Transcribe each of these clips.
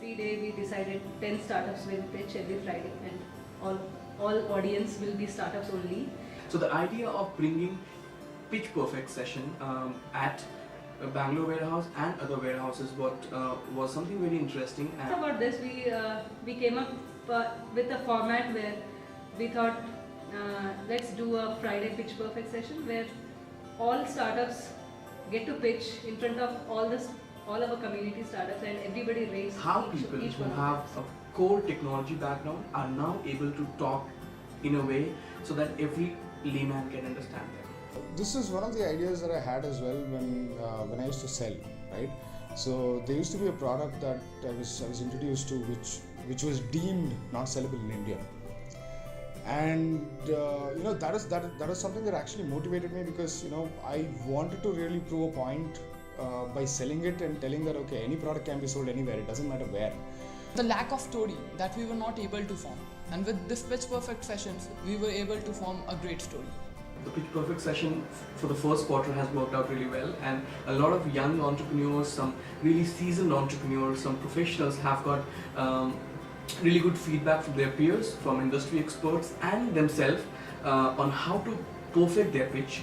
every day we decided 10 startups will pitch every Friday, and all audience will be startups only. So the idea of bringing pitch perfect session at Bangalore warehouse and other warehouses was something very interesting. And about this, we came up with a format where we thought let's do a Friday pitch perfect session where all startups get to pitch in front of all of our community startups, and everybody rates how people who have a core technology background are now able to talk in a way so that every layman can understand them. This is one of the ideas that I had as well when I used to sell, right? So there used to be a product that I was introduced to which was deemed not sellable in India, and that is something that actually motivated me, because I wanted to really prove a point by selling it and telling that okay, any product can be sold anywhere, it doesn't matter where. The lack of story that we were not able to form, and with this pitch perfect sessions we were able to form a great story. The pitch perfect session for the first quarter has worked out really well, and a lot of young entrepreneurs, some really seasoned entrepreneurs, some professionals have got really good feedback from their peers, from industry experts and themselves on how to perfect their pitch.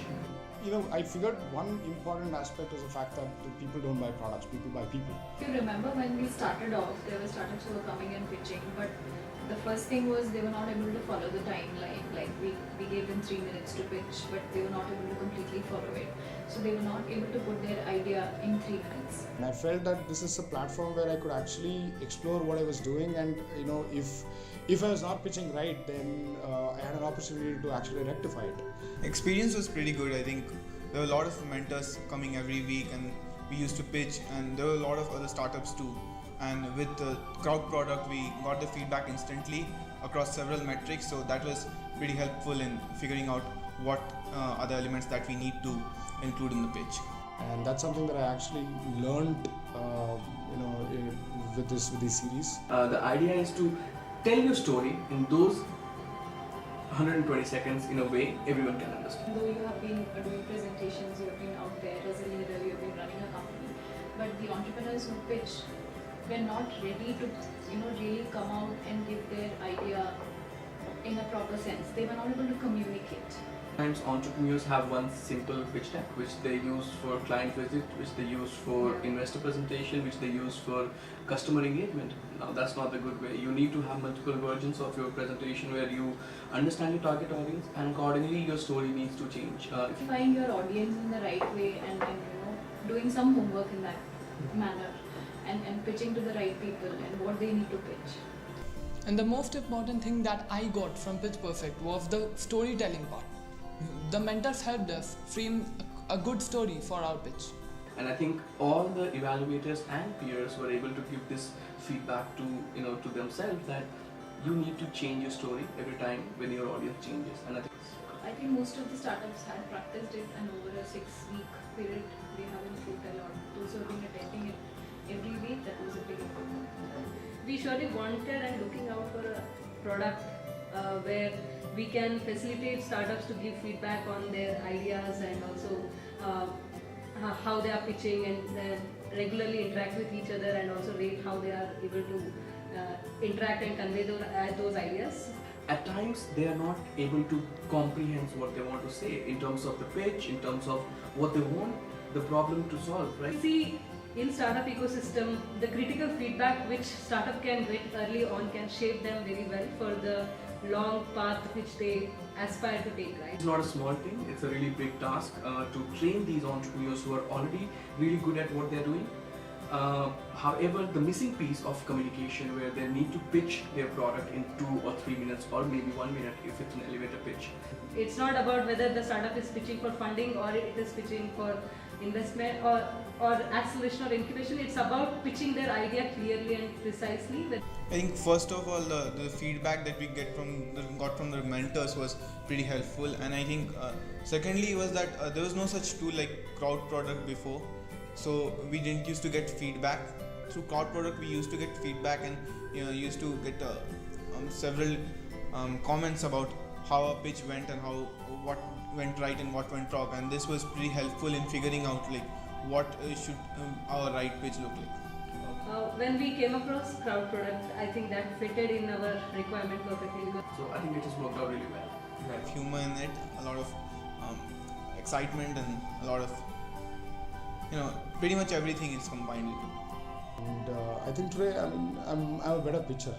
I figured one important aspect is the fact that people don't buy products, people buy people. If you remember when we started off, there were startups who were coming and pitching, but the first thing was they were not able to follow the timeline. Like we gave them 3 minutes to pitch, but they were not able to completely follow it. So they were not able to put their idea in 3 minutes. And I felt that this is a platform where I could actually explore what I was doing, and if I was not pitching right, then I had an opportunity to actually rectify it. Experience was pretty good. I think there were a lot of mentors coming every week, and we used to pitch, and there were a lot of other startups too. And with the crowd product, we got the feedback instantly across several metrics, so that was pretty helpful in figuring out what other elements that we need to include in the pitch. And that's something that I actually learned with this series. The idea is to tell your story in those 120 seconds in a way everyone can understand. Though you have been doing presentations, you have been out there as a leader, you have been running a company, but the entrepreneurs who pitch were not ready to really come out and give their idea in a proper sense. They were not able to communicate. Sometimes entrepreneurs have one simple pitch deck which they use for client visit, which they use for investor presentation, which they use for customer engagement. Now that's not the good way. You need to have multiple versions of your presentation where you understand your target audience, and accordingly your story needs to change. Find your audience in the right way, and doing some homework in that manner, and pitching to the right people and what they need to pitch. And the most important thing that I got from Pitch Perfect was the storytelling part. The mentors helped us frame a good story for our pitch. And I think all the evaluators and peers were able to give this feedback to themselves that you need to change your story every time when your audience changes. And I think most of the startups had practiced it, and over a 6-week period they have improved a lot. Those who have been attending it every week, that was a big improvement. We surely wanted and looking out for a product where we can facilitate startups to give feedback on their ideas, and also how they are pitching, and regularly interact with each other, and also rate how they are able to interact and convey those ideas. at times they are not able to comprehend what they want to say in terms of the pitch, in terms of what they want the problem to solve, right? See, in startup ecosystem, the critical feedback which startup can get early on can shape them very well for the long path which they aspire to take, right? It's not a small thing, it's a really big task to train these entrepreneurs who are already really good at what they're doing. However, the missing piece of communication where they need to pitch their product in 2 or 3 minutes or maybe 1 minute if it's an elevator pitch. It's not about whether the startup is pitching for funding or it is pitching for investment or acceleration or incubation. It's about pitching their idea clearly and precisely. I think first of all the feedback that we got from the mentors was pretty helpful, and I think secondly was that there was no such tool like crowd product before. So we didn't used to get feedback through crowd product. We used to get feedback and used to get several comments about how our pitch went and what went right and what went wrong, and this was pretty helpful in figuring out like what should our right pitch look like. when we came across crowd product, I think that fitted in our requirement perfectly. So I think it has worked out really well. You have humor in it, a lot of excitement, and a lot of, pretty much everything is combined. And I think today I'm a better pitcher.